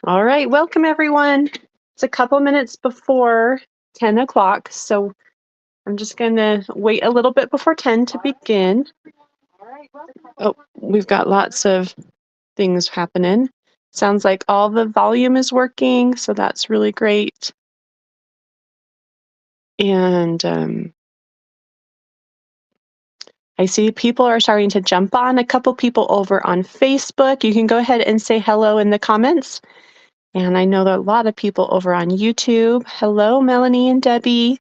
All right, welcome everyone. It's a couple minutes before 10 o'clock, so I'm just going to wait a little bit before 10 to begin. Oh, we've got lots of things happening. Sounds like all the volume is working, so that's really great. And I see people are starting to jump on. A couple people over on Facebook. You can go ahead and say hello in the comments. And I know there are a lot of people over on YouTube. Hello, Melanie and Debbie.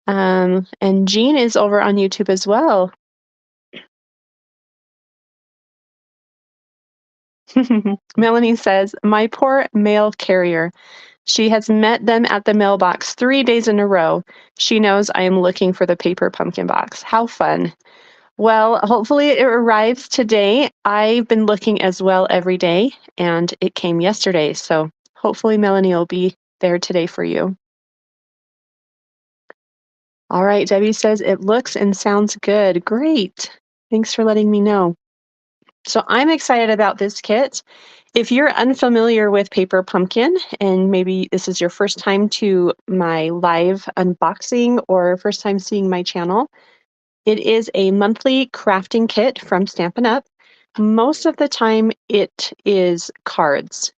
And Jean is over on YouTube as well. Melanie says, my poor mail carrier. She has met them at the mailbox 3 days in a row. She knows I am looking for the paper pumpkin box. How fun. Well, hopefully it arrives today. I've been looking as well every day, and it came yesterday. So hopefully Melanie will be there today for you. All right, Debbie says it looks and sounds good. Great. Thanks for letting me know. So I'm excited about this kit. If you're unfamiliar with Paper Pumpkin and maybe this is your first time to my live unboxing or first time seeing my channel, it is a monthly crafting kit from Stampin' Up. Most of the time it is cards.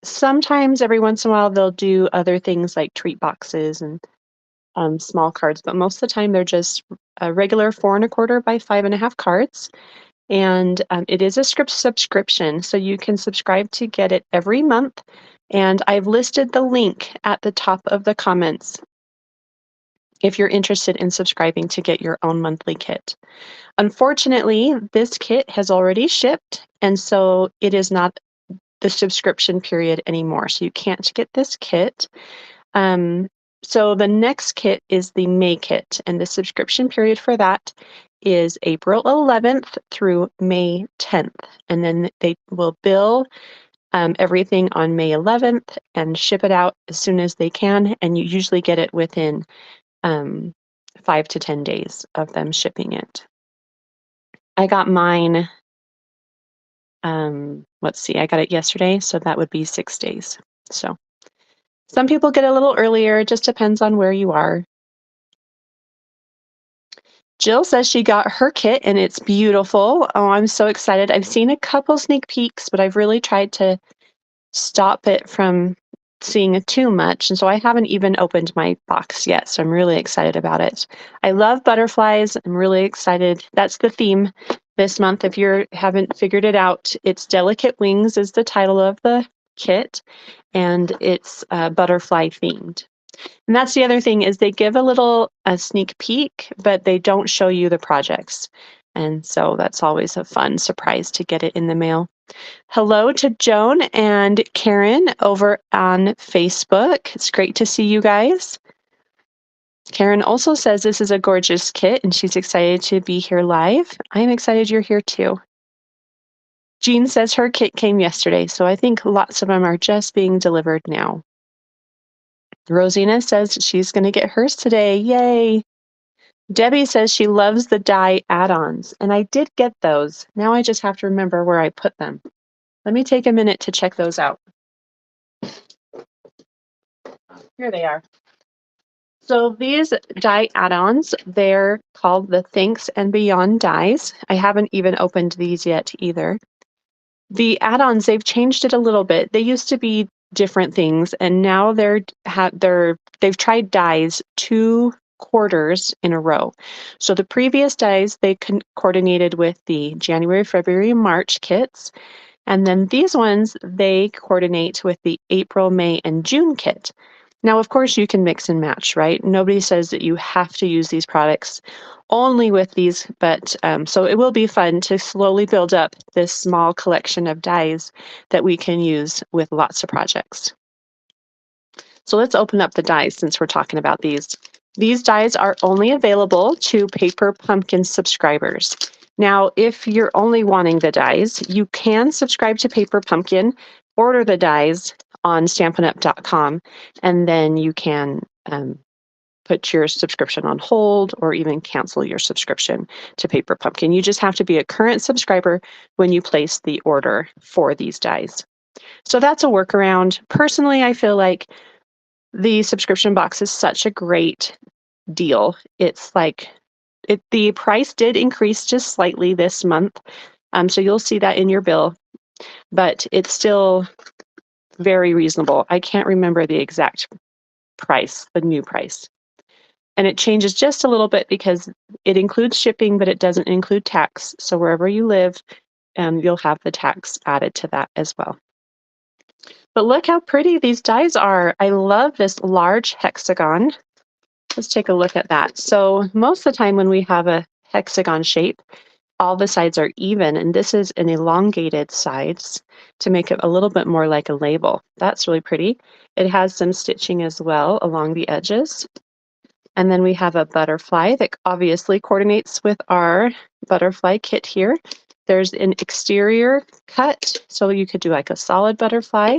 Sometimes every once in a while they'll do other things like treat boxes and small cards, but most of the time they're just a regular 4 1/4 by 5 1/2 cards. And it is a subscription, so you can subscribe to get it every month. And I've listed the link at the top of the comments if you're interested in subscribing to get your own monthly kit. Unfortunately, this kit has already shipped, and so it is not the subscription period anymore. So you can't get this kit. So the next kit is the May kit, and the subscription period for that is April 11th through May 10th. And then they will bill everything on May 11th and ship it out as soon as they can. And you usually get it within 5 to 10 days of them shipping it. I got mine, let's see, I got it yesterday, so that would be 6 days. So some people get a little earlier, it just depends on where you are. Jill says she got her kit and it's beautiful. Oh, I'm so excited. I've seen a couple sneak peeks, but I've really tried to stop it from seeing too much. And so I haven't even opened my box yet. So I'm really excited about it. I love butterflies. I'm really excited. That's the theme this month. If you haven't figured it out, it's Delicate Wings is the title of the kit, and it's butterfly themed. And that's the other thing is they give a sneak peek, but they don't show you the projects. And so that's always a fun surprise to get it in the mail. Hello to Joan and Karen over on Facebook. It's great to see you guys. Karen also says this is a gorgeous kit and she's excited to be here live. I'm excited you're here too. Jean says her kit came yesterday, so I think lots of them are just being delivered now. Rosina says she's going to get hers today. Yay! Debbie says she loves the die add-ons, and I did get those. Now I just have to remember where I put them. Let me take a minute to check those out. Here they are. So these die add-ons, they're called the Thanks and Beyond dies. I haven't even opened these yet either. The add-ons, they've changed it a little bit. They used to be different things, and now they've tried dies 2 quarters in a row. So the previous dies, they coordinated with the January, February, March kits. And then these ones, they coordinate with the April, May, and June kit. Now, of course, you can mix and match, right? Nobody says that you have to use these products only with these, but so it will be fun to slowly build up this small collection of dies that we can use with lots of projects. So let's open up the dies since we're talking about these. These dies are only available to Paper Pumpkin subscribers. Now, if you're only wanting the dies, you can subscribe to Paper Pumpkin, order the dies on stampinup.com, and then you can put your subscription on hold or even cancel your subscription to Paper Pumpkin. You just have to be a current subscriber when you place the order for these dies. So that's a workaround. Personally, I feel like the subscription box is such a great deal. It's like the price did increase just slightly this month. So you'll see that in your bill, but it's still very reasonable. I can't remember the exact price, the new price. And it changes just a little bit because it includes shipping, but it doesn't include tax. So wherever you live, you'll have the tax added to that as well. But look how pretty these dies are. I love this large hexagon. Let's take a look at that. So most of the time when we have a hexagon shape, all the sides are even, and this is an elongated sides to make it a little bit more like a label. That's really pretty. It has some stitching as well along the edges. And then we have a butterfly that obviously coordinates with our butterfly kit here. There's an exterior cut, so you could do like a solid butterfly,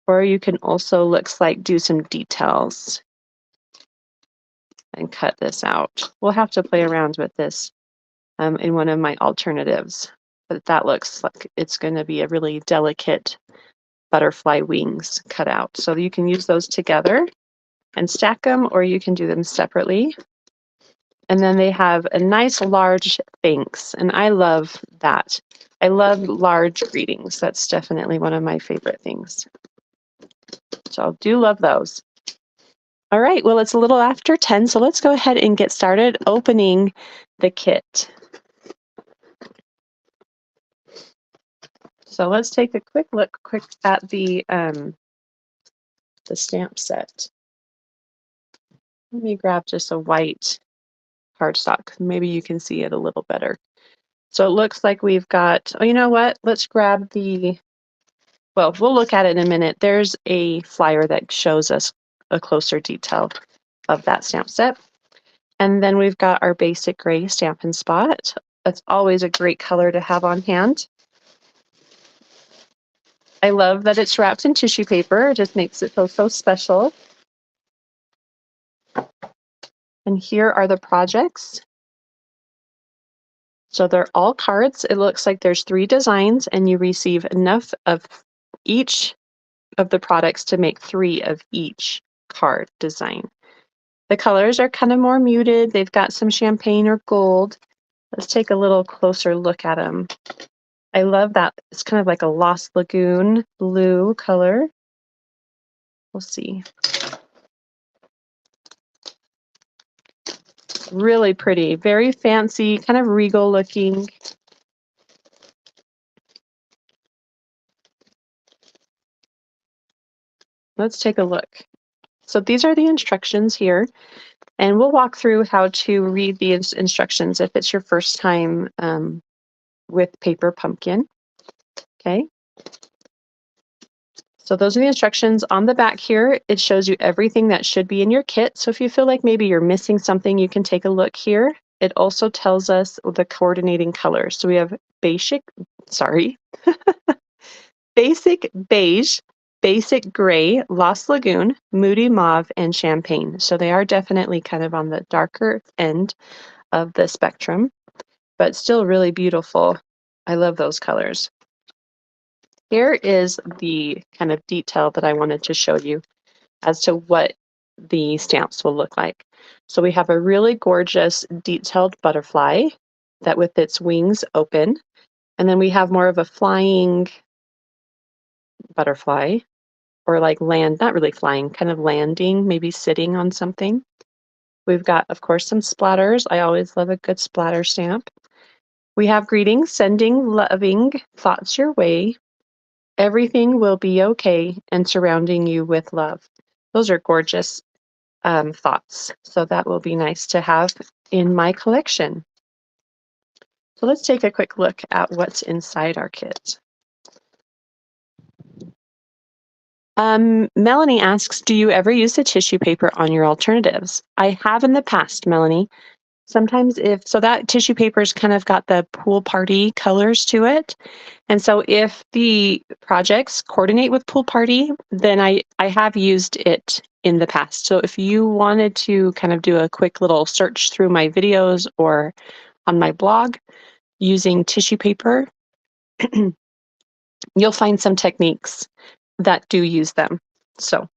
or you can also, looks like, do some details and cut this out. We'll have to play around with this in one of my alternatives, but that looks like it's going to be a really delicate butterfly wings cut out. So you can use those together and stack them, or you can do them separately. And then they have a nice large thanks, and I love that. I love large greetings. That's definitely one of my favorite things. So I do love those. All right, well, it's a little after 10, so let's go ahead and get started opening the kit. So let's take a quick look at the stamp set. Let me grab just a white cardstock. Maybe you can see it a little better. So it looks like we've got, oh, you know what? Let's grab well, we'll look at it in a minute. There's a flyer that shows us a closer detail of that stamp set. And then we've got our basic gray Stampin' Spot. That's always a great color to have on hand. I love that it's wrapped in tissue paper. It just makes it feel so special. And here are the projects. So they're all cards. It looks like there's 3 designs, and you receive enough of each of the products to make 3 of each card design. The colors are kind of more muted. They've got some champagne or gold. Let's take a little closer look at them. I love that. It's kind of like a Lost Lagoon blue color. We'll see. Really pretty, very fancy, kind of regal looking. Let's take a look. So these are the instructions here, and we'll walk through how to read the instructions if it's your first time with Paper Pumpkin. Okay. So those are the instructions. On the back here, it shows you everything that should be in your kit. So if you feel like maybe you're missing something, you can take a look here. It also tells us the coordinating colors. So we have basic beige, basic gray, Lost Lagoon, moody mauve, and champagne. So they are definitely kind of on the darker end of the spectrum, but still really beautiful. I love those colors. Here is the kind of detail that I wanted to show you as to what the stamps will look like. So we have a really gorgeous detailed butterfly that with its wings open, and then we have more of a flying butterfly, or like not really flying, kind of landing, maybe sitting on something. We've got, of course, some splatters. I always love a good splatter stamp. We have greetings, sending loving thoughts your way. Everything will be okay, and surrounding you with love. Those are gorgeous thoughts. So that will be nice to have in my collection. So let's take a quick look at what's inside our kit. Melanie asks, do you ever use the tissue paper on your alternatives? I have in the past, Melanie. Sometimes so that tissue paper's kind of got the pool party colors to it. And so if the projects coordinate with pool party, then I have used it in the past. So if you wanted to kind of do a quick little search through my videos or on my blog using tissue paper, you'll find some techniques that do use them. So,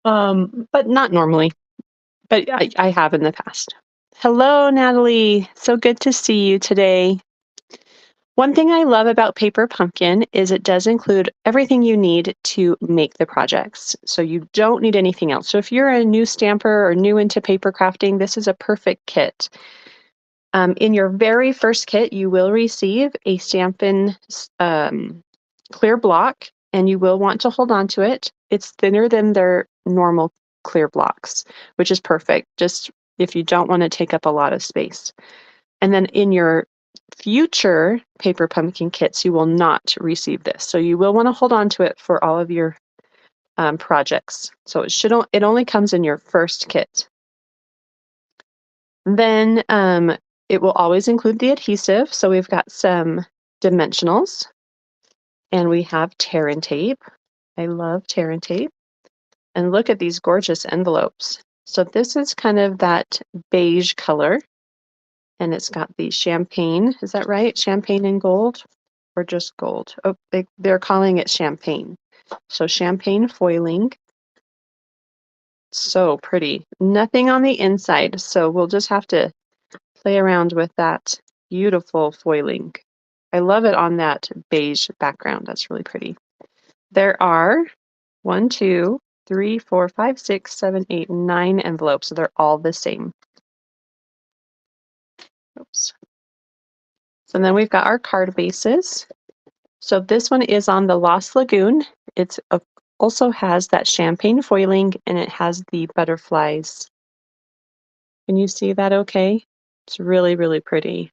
but not normally, but I have in the past. Hello, Natalie. So good to see you today. One thing I love about Paper Pumpkin is it does include everything you need to make the projects. So you don't need anything else. So if you're a new stamper or new into paper crafting, this is a perfect kit. In your very first kit, you will receive a Stampin' clear block, and you will want to hold on to it. It's thinner than their normal clear blocks, which is perfect, just if you don't want to take up a lot of space. And then in your future Paper Pumpkin kits, you will not receive this. So you will want to hold on to it for all of your projects. So it only comes in your first kit. Then it will always include the adhesive. So we've got some dimensionals and we have tear and tape. I love tear and tape. And look at these gorgeous envelopes. So this is kind of that beige color. And it's got the champagne, is that right? Champagne and gold or just gold? Oh, they're calling it champagne. So champagne foiling. So pretty. Nothing on the inside. So we'll just have to play around with that beautiful foiling. I love it on that beige background. That's really pretty. There are 1, 2, 3, 4, 5, 6, 7, 8, 9 envelopes. So they're all the same. Oops. So then we've got our card bases. So this one is on the Lost Lagoon. It's also has that champagne foiling and it has the butterflies. Can you see that okay? It's really, really pretty.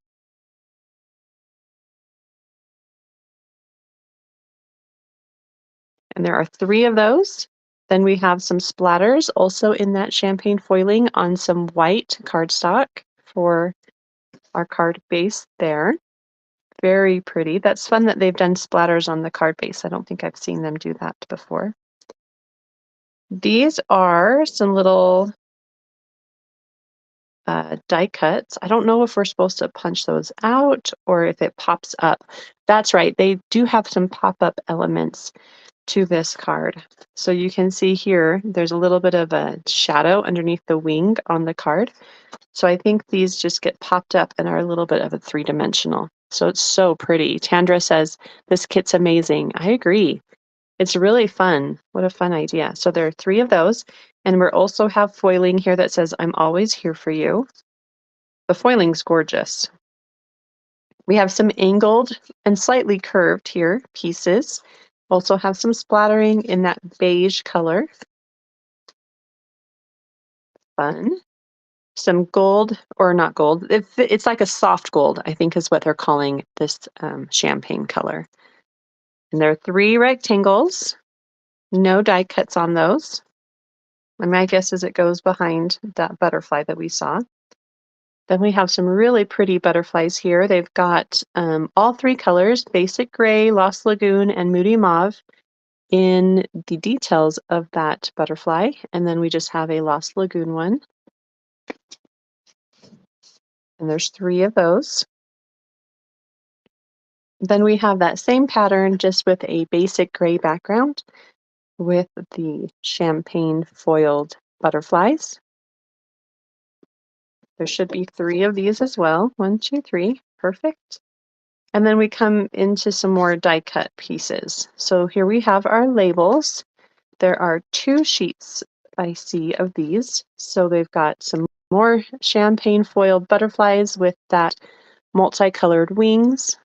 And there are 3 of those. Then we have some splatters also in that champagne foiling on some white cardstock for our card base there. Very pretty. That's fun that they've done splatters on the card base. I don't think I've seen them do that before. These are some little die cuts. I don't know if we're supposed to punch those out or if it pops up. That's right. They do have some pop-up elements to this card. So you can see here, there's a little bit of a shadow underneath the wing on the card. So I think these just get popped up and are a little bit of a 3-dimensional. So it's so pretty. Tandra says, this kit's amazing. I agree. It's really fun. What a fun idea. So there are 3 of those. And we also have foiling here that says, I'm always here for you. The foiling's gorgeous. We have some angled and slightly curved here pieces. Also have some splattering in that beige color. Fun. Some gold, or not gold. It's like a soft gold, I think is what they're calling this champagne color. And there are 3 rectangles. No die cuts on those. And my guess is it goes behind that butterfly that we saw. Then we have some really pretty butterflies here. They've got all 3 colors, basic gray, Lost Lagoon, and moody mauve in the details of that butterfly. And then we just have a Lost Lagoon one. And there's 3 of those. Then we have that same pattern just with a basic gray background with the champagne foiled butterflies. There should be 3 of these as well. 1, 2, 3. Perfect. And then we come into some more die cut pieces. So here we have our labels. There are 2 sheets I see of these. So they've got some more champagne foiled butterflies with that multicolored wings.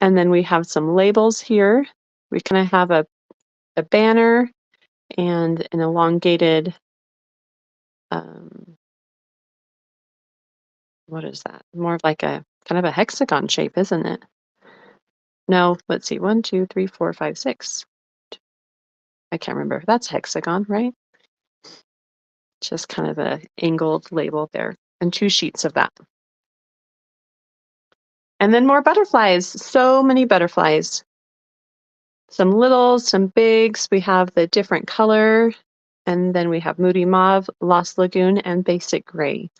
And then we have some labels here. We kind of have a banner and an elongated, what is that? More of like a kind of a hexagon shape, isn't it? No, let's see, 1, 2, 3, 4, 5, 6. I can't remember. That's hexagon, right? Just kind of a angled label there, and 2 sheets of that. And then more butterflies. So many butterflies. Some littles, some bigs. We have the different color, and then we have moody mauve, Lost Lagoon, and basic gray.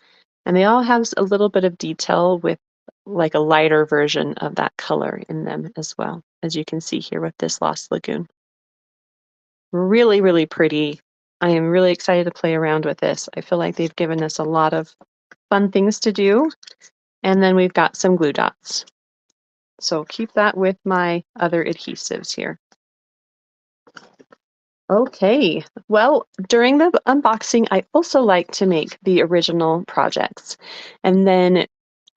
And they all have a little bit of detail with like a lighter version of that color in them as well, as you can see here with this Lost Lagoon. Really, really pretty. I am really excited to play around with this. I feel like they've given us a lot of fun things to do. And then we've got some glue dots. So keep that with my other adhesives here. Okay, well, during the unboxing, I also like to make the original projects. And then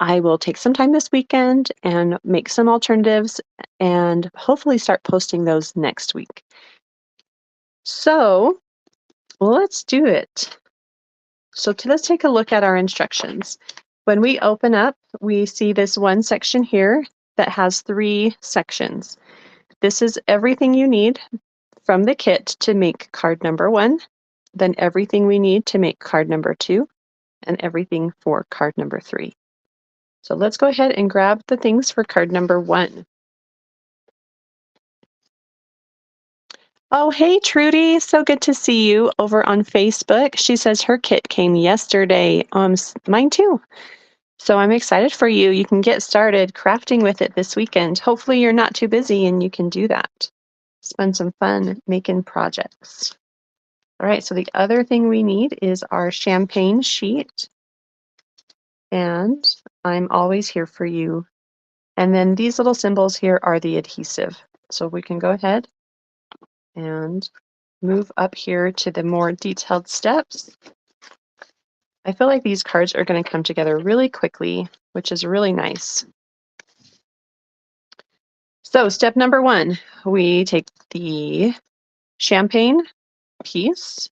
I will take some time this weekend and make some alternatives and hopefully start posting those next week. So let's do it. So let's take a look at our instructions. When we open up, we see this one section here that has 3 sections. This is everything you need from the kit to make card number 1, then everything we need to make card number 2, and everything for card number 3. So let's go ahead and grab the things for card number 1. Oh, hey, Trudy. So good to see you over on Facebook. She says her kit came yesterday. Mine too. So I'm excited for you. You can get started crafting with it this weekend. Hopefully you're not too busy and you can do that. Spend some fun making projects. All right, so the other thing we need is our champagne sheet. And I'm always here for you. And then these little symbols here are the adhesive. So we can go ahead and move up here to the more detailed steps. I feel like these cards are going to come together really quickly, which is really nice. So step number 1, we take the champagne piece,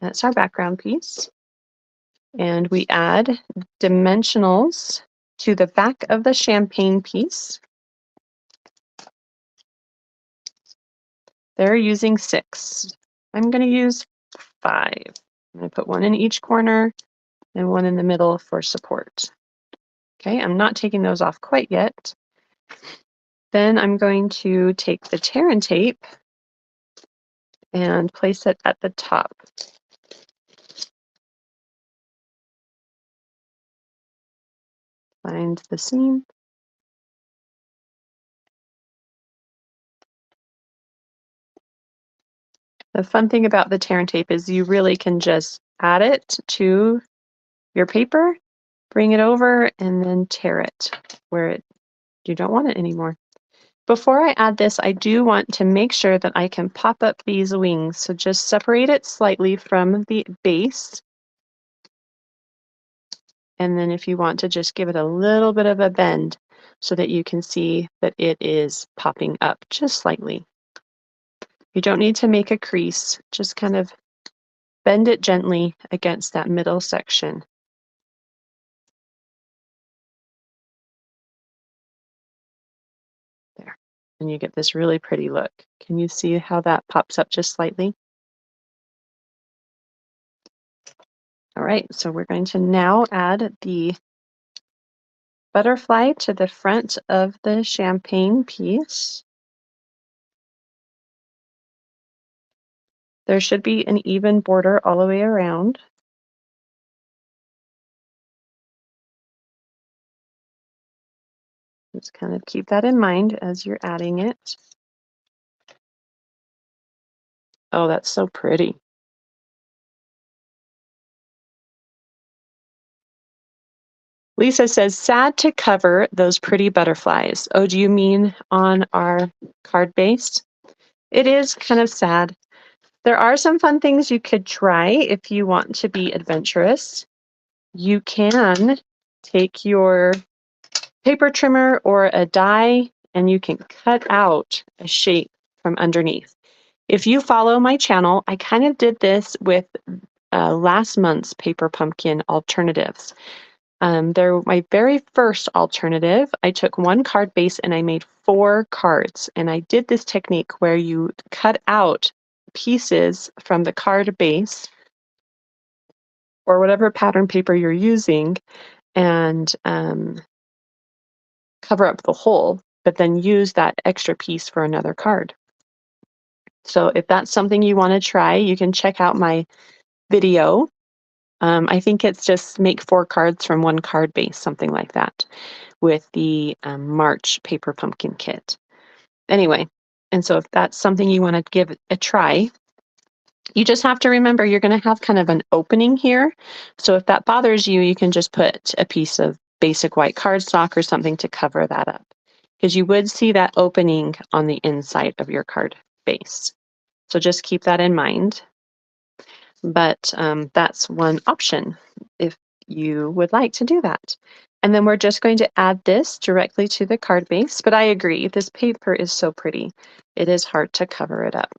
that's our background piece, and we add dimensionals to the back of the champagne piece. They're using 6. I'm going to use 5. I'm going to put 1 in each corner and 1 in the middle for support. Okay, I'm not taking those off quite yet. Then I'm going to take the tear and tape and place it at the top. Find the seam. The fun thing about the tear and tape is you really can just add it to your paper, bring it over, and then tear it where you don't want it anymore. Before I add this, I do want to make sure that I can pop up these wings. So just separate it slightly from the base. And then if you want to just give it a little bit of a bend so that you can see that it is popping up just slightly. You don't need to make a crease, just kind of bend it gently against that middle section. There, and you get this really pretty look. Can you see how that pops up just slightly? All right, so we're going to now add the butterfly to the front of the champagne piece. There should be an even border all the way around. Just kind of keep that in mind as you're adding it. Oh, that's so pretty. Lisa says, sad to cover those pretty butterflies. Oh, do you mean on our card base? It is kind of sad. There are some fun things you could try if you want to be adventurous. You can take your paper trimmer or a die and you can cut out a shape from underneath. If you follow my channel, I kind of did this with last month's paper pumpkin alternatives. They're my very first alternative. I took 1 card base and I made 4 cards. And I did this technique where you cut out pieces from the card base or whatever pattern paper you're using and cover up the hole, but then use that extra piece for another card. So if that's something you want to try, you can check out my video I think it's just make 4 cards from 1 card base, something like that, with the March paper pumpkin kit. Anyway, and so if that's something you want to give a try, you just have to remember you're going to have kind of an opening here. So if that bothers you, you can just put a piece of basic white cardstock or something to cover that up, because you would see that opening on the inside of your card base. So just keep that in mind. But that's one option if you would like to do that. And then we're just going to add this directly to the card base. But I agree, this paper is so pretty. It is hard to cover it up.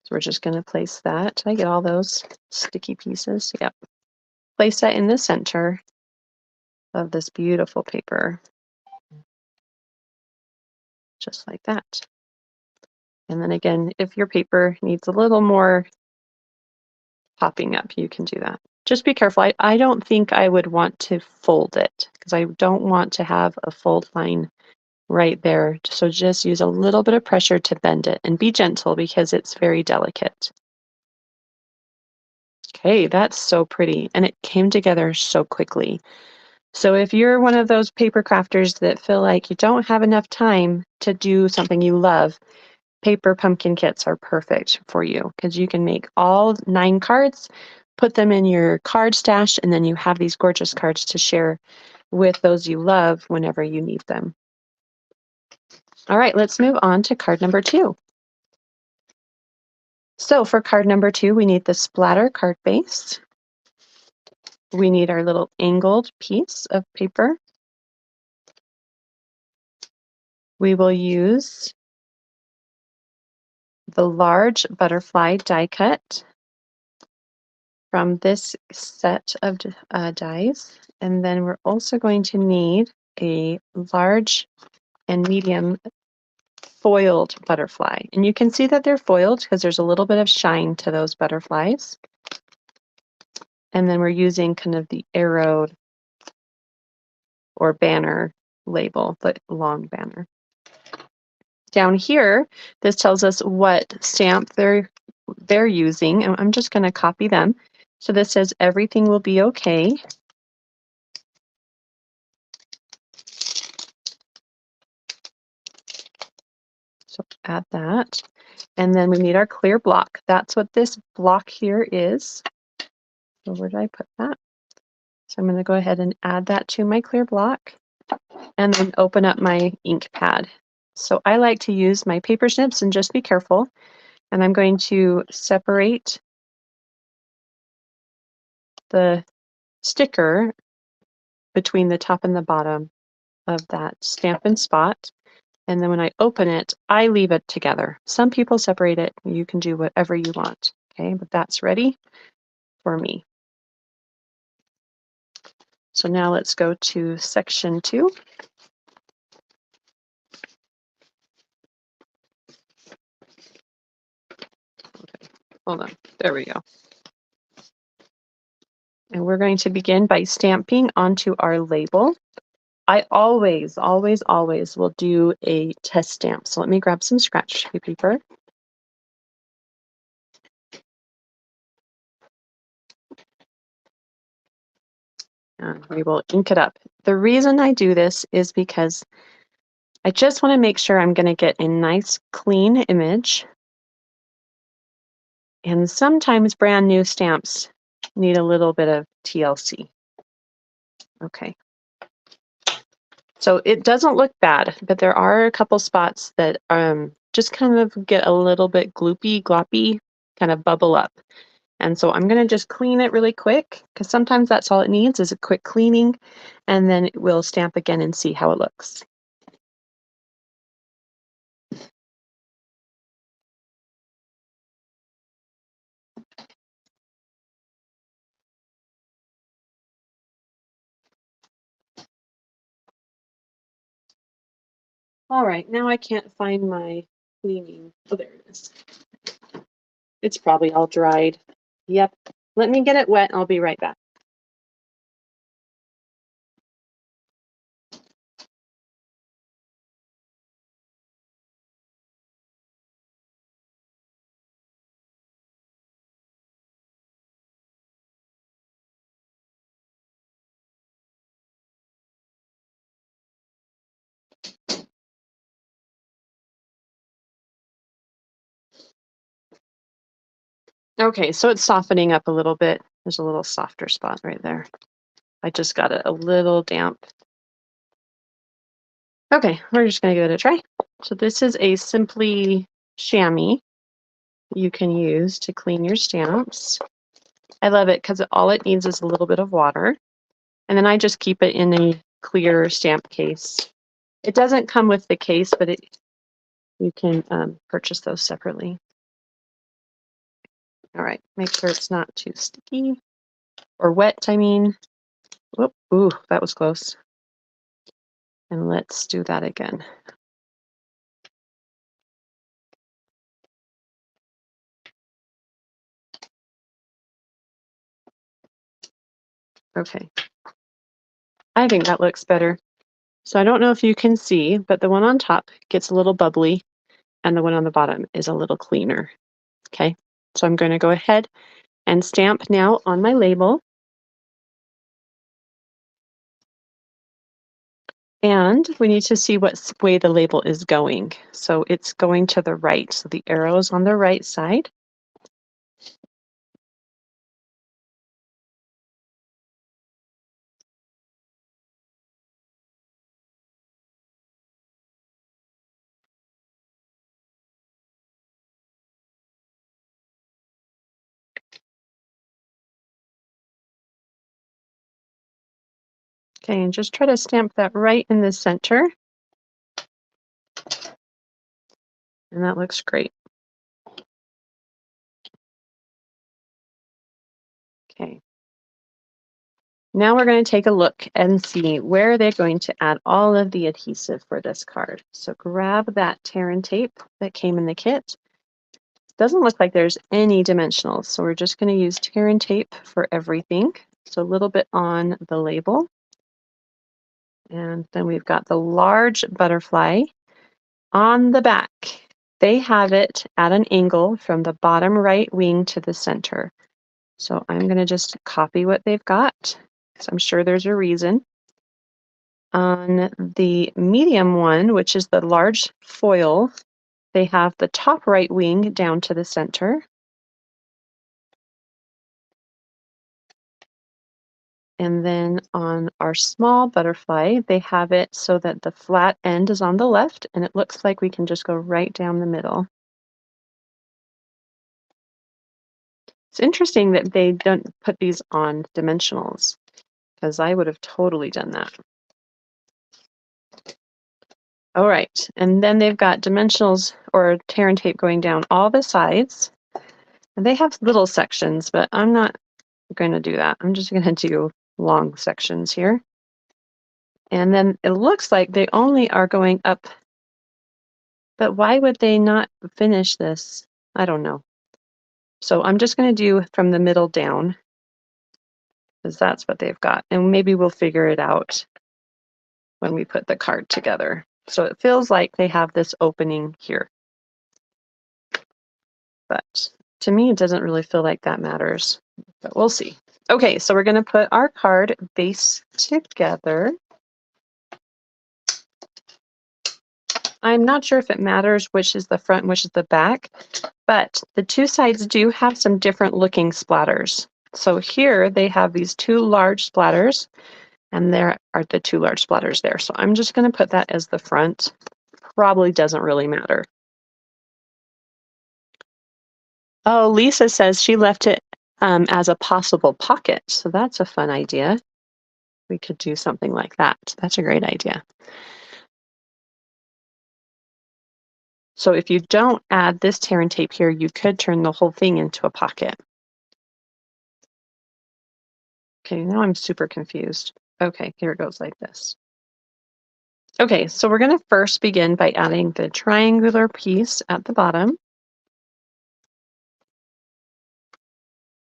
So we're just going to place that. Did I get all those sticky pieces? Yep. Place that in the center of this beautiful paper. Just like that. And then again, if your paper needs a little more popping up, you can do that. Just be careful. I don't think I would want to fold it because I don't want to have a fold line right there. So just use a little bit of pressure to bend it and be gentle because it's very delicate. Okay, that's so pretty. And it came together so quickly. So if you're one of those paper crafters that feel like you don't have enough time to do something you love, paper pumpkin kits are perfect for you because you can make all 9 cards, put them in your card stash, and then you have these gorgeous cards to share with those you love whenever you need them. All right, let's move on to card number 2. So for card number 2, we need the splatter card base. We need our little angled piece of paper. We will use the large butterfly die cut from this set of dies. And then we're also going to need a large and medium foiled butterfly. And you can see that they're foiled because there's a little bit of shine to those butterflies. And then we're using kind of the arrowed or banner label, the long banner. Down here, this tells us what stamp they're using, and I'm just going to copy them. So this says everything will be okay. So add that. And then we need our clear block. That's what this block here is. So where did I put that? So I'm going to go ahead and add that to my clear block and then open up my ink pad. So I like to use my paper snips and just be careful. And I'm going to separate the sticker between the top and the bottom of that Stampin' Spot. And then when I open it, I leave it together. Some people separate it. You can do whatever you want. Okay, but that's ready for me. So now let's go to section 2. Okay, hold on. There we go. And we're going to begin by stamping onto our label. I always, always, always will do a test stamp. So let me grab some scratch paper. And we will ink it up. The reason I do this is because I just want to make sure I'm going to get a nice clean image. And sometimes brand new stamps need a little bit of TLC. Okay. So it doesn't look bad, but there are a couple spots that just kind of get a little bit gloopy, gloppy, kind of bubble up. And so I'm going to just clean it really quick because sometimes that's all it needs is a quick cleaning, and then we'll stamp again and see how it looks. All right, now I can't find my cleaning. Oh, there it is. It's probably all dried. Yep. Let me get it wet. I'll be right back. Okay, so it's softening up a little bit. There's a little softer spot right there. I just got it a little damp. Okay, we're just gonna give it a try. So this is a Simply chamois you can use to clean your stamps. I love it because all it needs is a little bit of water. And then I just keep it in a clear stamp case. It doesn't come with the case, but you can purchase those separately. All right, make sure it's not too sticky or wet, I mean. Whoop, ooh, that was close. And let's do that again. Okay, I think that looks better. So I don't know if you can see, but the one on top gets a little bubbly and the one on the bottom is a little cleaner. Okay, so I'm going to go ahead and stamp now on my label. And we need to see what way the label is going. So it's going to the right. So the arrow is on the right side. Okay, and just try to stamp that right in the center. And that looks great. Okay. Now we're going to take a look and see where they're going to add all of the adhesive for this card. So grab that tear and tape that came in the kit. Doesn't look like there's any dimensionals, so we're just going to use tear and tape for everything. So a little bit on the label. And then we've got the large butterfly on the back. They have it at an angle from the bottom right wing to the center. So I'm going to just copy what they've got, because I'm sure there's a reason. On the medium one, which is the large foil, they have the top right wing down to the center. And then on our small butterfly, they have it so that the flat end is on the left, and it looks like we can just go right down the middle. It's interesting that they don't put these on dimensionals, because I would have totally done that. All right, and then they've got dimensionals or tear and tape going down all the sides. And they have little sections, but I'm not going to do that. I'm just going to do long sections here. And then it looks like they only are going up. But why would they not finish this? I don't know. So I'm just going to do from the middle down, because that's what they've got. And maybe we'll figure it out when we put the card together. So it feels like they have this opening here. But to me, it doesn't really feel like that matters. But we'll see. Okay, so we're going to put our card base together. I'm not sure if it matters which is the front and which is the back, but the two sides do have some different looking splatters. So here they have these two large splatters, and there are the two large splatters there. So I'm just going to put that as the front. Probably doesn't really matter. Oh, Lisa says she left it as a possible pocket. So that's a fun idea. We could do something like that. That's a great idea. So if you don't add this tear and tape here, you could turn the whole thing into a pocket. Okay, now I'm super confused. Okay, here it goes like this. Okay, so we're going to first begin by adding the triangular piece at the bottom.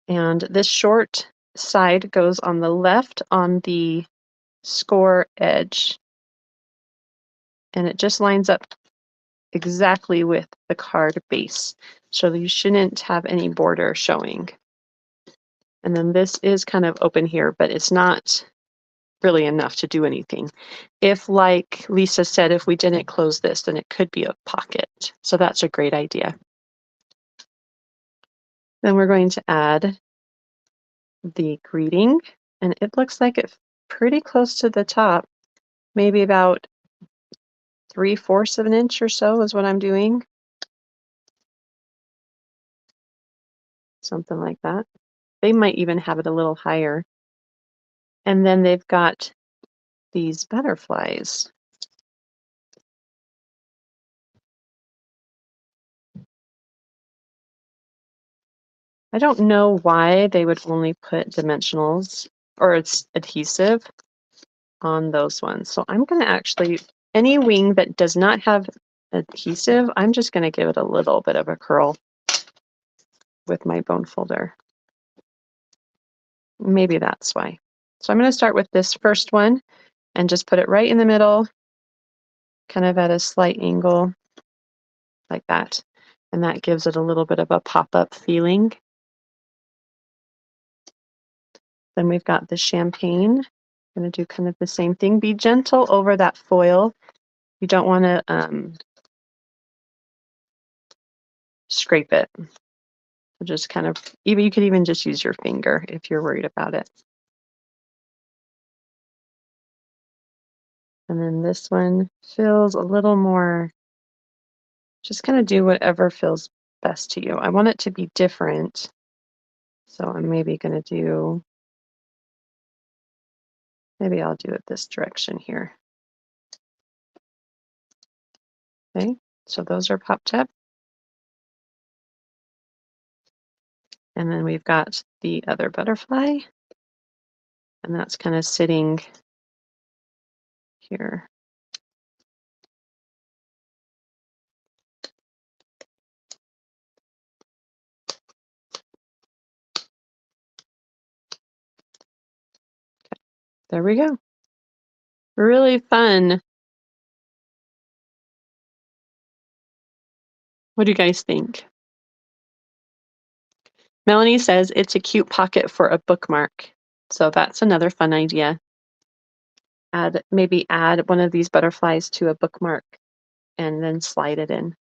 And this short side goes on the left on the score edge. And it just lines up exactly with the card base. So you shouldn't have any border showing. And then this is kind of open here, but it's not really enough to do anything. If, like Lisa said, if we didn't close this, then it could be a pocket. So that's a great idea. Then we're going to add the greeting, and it looks like it's pretty close to the top, maybe about 3/4 of an inch or so is what I'm doing. Something like that. They might even have it a little higher. And then they've got these butterflies. I don't know why they would only put dimensionals or it's adhesive on those ones. So I'm going to actually, any wing that does not have adhesive, I'm just going to give it a little bit of a curl with my bone folder. Maybe that's why. So I'm going to start with this first one and just put it right in the middle, kind of at a slight angle like that. And that gives it a little bit of a pop-up feeling. Then we've got the champagne. I'm going to do kind of the same thing. Be gentle over that foil. You don't want to scrape it. So just kind of, even you could even just use your finger if you're worried about it. And then this one feels a little more, just kind of do whatever feels best to you. I want it to be different. So I'm maybe going to do, maybe I'll do it this direction here. Okay, so those are popped up. And then we've got the other butterfly. And that's kind of sitting here. There we go. Really fun. What do you guys think? Melanie says it's a cute pocket for a bookmark. So that's another fun idea. Maybe add one of these butterflies to a bookmark and then slide it in.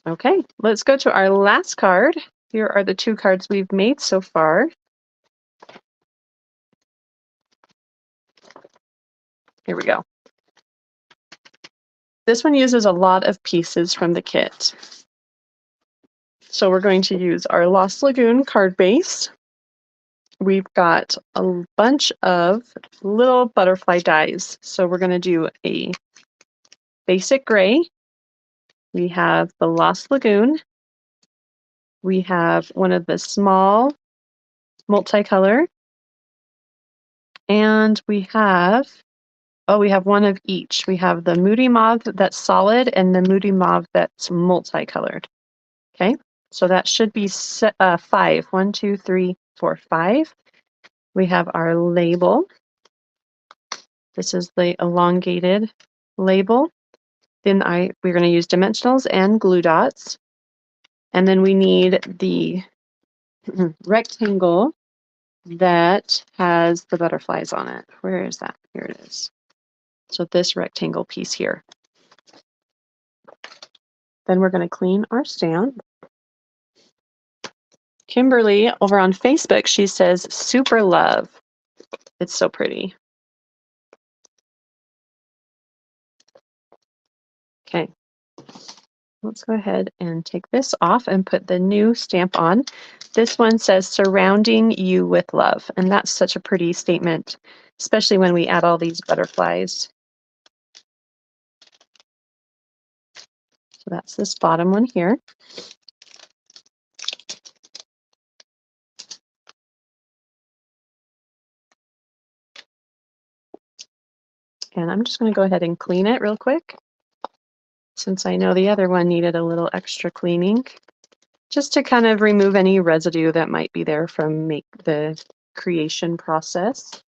Okay, let's go to our last card. Here are the 2 cards we've made so far. Here we go. This one uses a lot of pieces from the kit. So we're going to use our Lost Lagoon card base. We've got a bunch of little butterfly dies. So we're going to do a basic gray. We have the Lost Lagoon. We have one of the small multicolor. And we have one of each. We have the Moody Mauve that's solid and the Moody Mauve that's multicolored. Okay, so that should be 5. 1, 2, 3, 4, 5. We have our label. This is the elongated label. Then we're going to use dimensionals and glue dots. And then we need the rectangle that has the butterflies on it. Where is that? Here it is. So this rectangle piece here. Then we're going to clean our stamp. Kimberly over on Facebook, she says, super love. It's so pretty. Okay. Let's go ahead and take this off and put the new stamp on. This one says, surrounding you with love. And that's such a pretty statement, especially when we add all these butterflies. So that's this bottom one here. And I'm just going to go ahead and clean it real quick, since I know the other one needed a little extra cleaning, just to kind of remove any residue that might be there from the creation process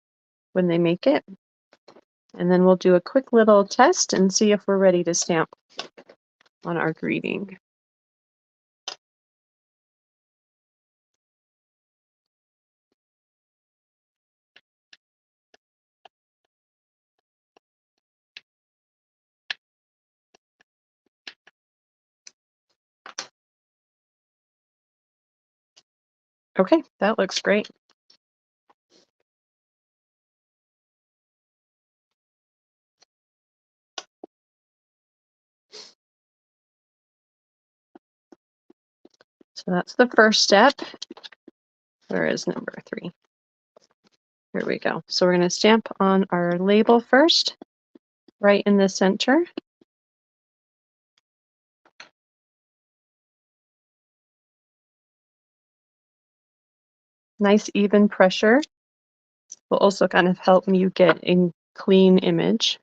when they make it. And then we'll do a quick little test and see if we're ready to stamp on our greeting. Okay, that looks great. So that's the first step. Where is number 3? Here we go. So we're going to stamp on our label first, right in the center. Nice even pressure will also kind of help you get a clean image.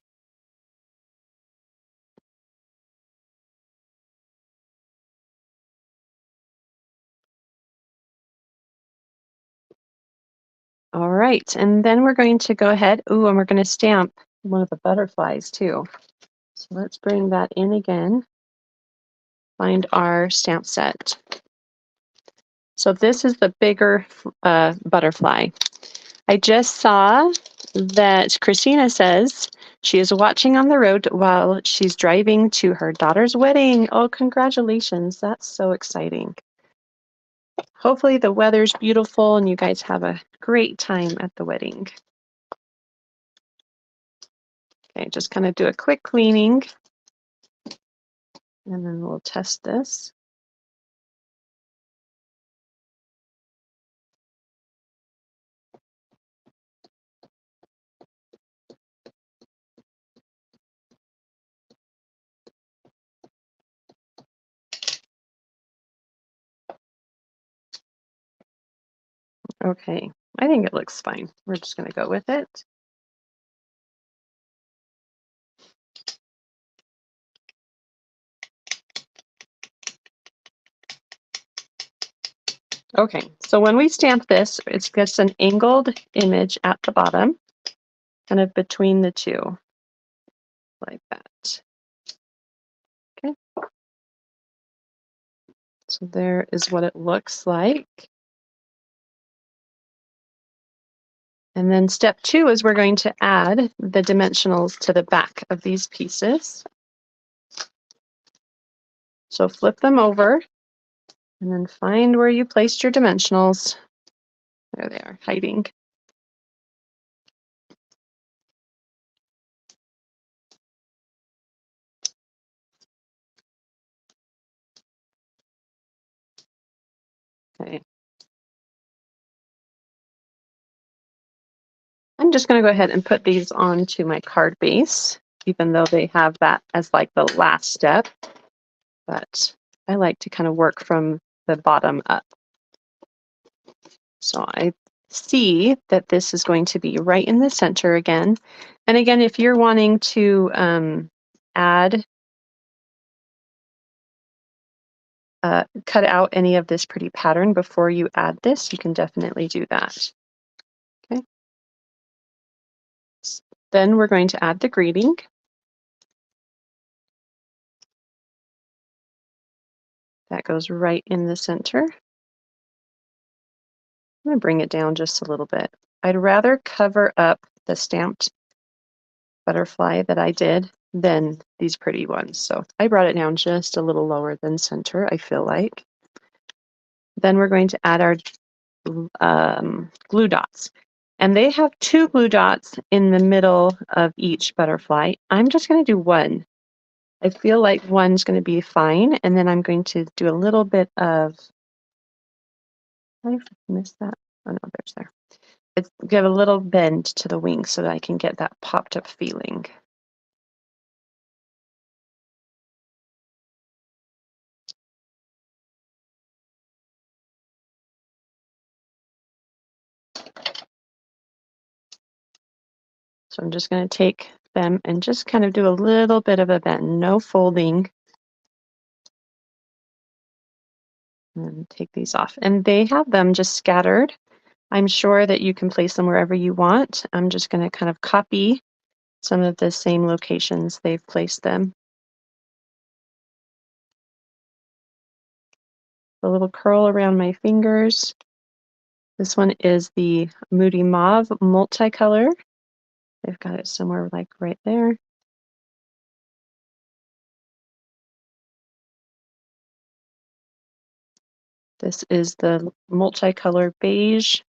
All right, and then we're going to go ahead, and we're going to stamp one of the butterflies too. So let's bring that in again. Find our stamp set. So this is the bigger butterfly. I just saw that Christina says she is watching on the road while she's driving to her daughter's wedding. Oh, congratulations. That's so exciting. Hopefully the weather's beautiful and you guys have a great time at the wedding. Okay, just kind of do a quick cleaning and then we'll test this. Okay, I think it looks fine. We're just going to go with it. Okay, so when we stamp this, it's just an angled image at the bottom, kind of between the two, like that. Okay, so there is what it looks like. And then step 2 is we're going to add the dimensionals to the back of these pieces. So flip them over and then find where you placed your dimensionals. There they are, hiding. Okay. I'm just going to go ahead and put these onto my card base, even though they have that as like the last step. But I like to kind of work from the bottom up. So I see that this is going to be right in the center again. And again, if you're wanting to cut out any of this pretty pattern before you add this, you can definitely do that. Okay. Then we're going to add the greeting. That goes right in the center. I'm going to bring it down just a little bit. I'd rather cover up the stamped butterfly that I did than these pretty ones. So I brought it down just a little lower than center, I feel like. Then we're going to add our glue dots. And they have 2 glue dots in the middle of each butterfly. I'm just going to do 1. I feel like 1's going to be fine. And then I'm going to do a little bit of, I missed that. Oh no, there's there. Give a little bend to the wing so that I can get that popped up feeling. So I'm just going to take them and just kind of do a little bit of a bend, no folding. And take these off. And they have them just scattered. I'm sure that you can place them wherever you want. I'm just going to kind of copy some of the same locations they've placed them. A little curl around my fingers. This one is the Moody Mauve multicolor. They've got it somewhere like right there. This is the multicolor beige.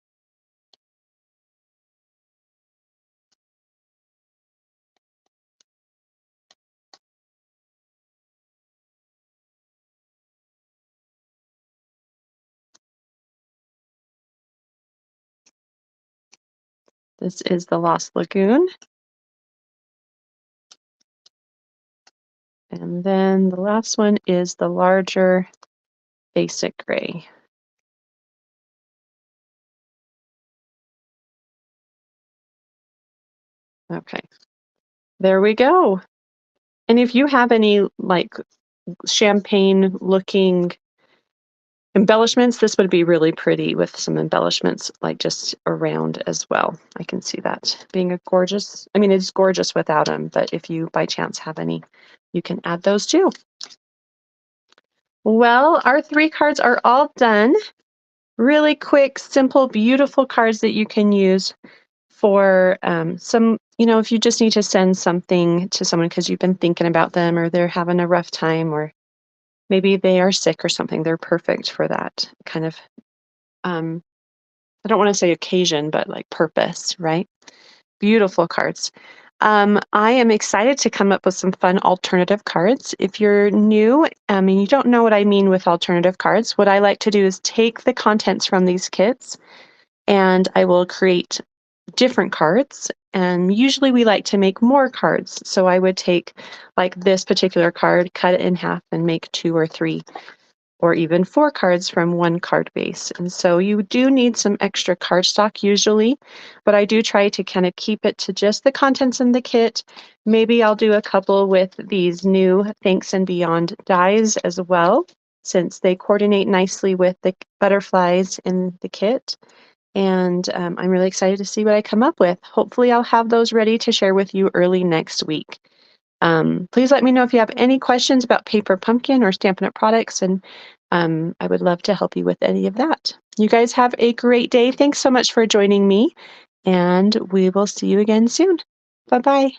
This is the Lost Lagoon. And then the last one is the larger basic gray. Okay, there we go. And if you have any like champagne looking embellishments, this would be really pretty with some embellishments like just around as well. I can see that being a gorgeous, I mean, it's gorgeous without them, but if you by chance have any, you can add those too. Well, our 3 cards are all done. Really quick, simple, beautiful cards that you can use for some, if you just need to send something to someone because you've been thinking about them or they're having a rough time or maybe they are sick or something, they're perfect for that kind of, I don't want to say occasion, but like purpose, right? Beautiful cards. I am excited to come up with some fun alternative cards. If you're new and you don't know what I mean with alternative cards, what I like to do is take the contents from these kits and I will create different cards. And usually we like to make more cards. So I would take like this particular card, cut it in half and make 2 or 3 or even 4 cards from one card base. And so you do need some extra cardstock usually, but I do try to kind of keep it to just the contents in the kit. Maybe I'll do a couple with these new Thanks and Beyond dies as well, since they coordinate nicely with the butterflies in the kit. And I'm really excited to see what I come up with. Hopefully I'll have those ready to share with you early next week. Please let me know if you have any questions about Paper Pumpkin or Stampin' Up! Products, and I would love to help you with any of that. You guys have a great day. Thanks so much for joining me, and we will see you again soon. Bye-bye.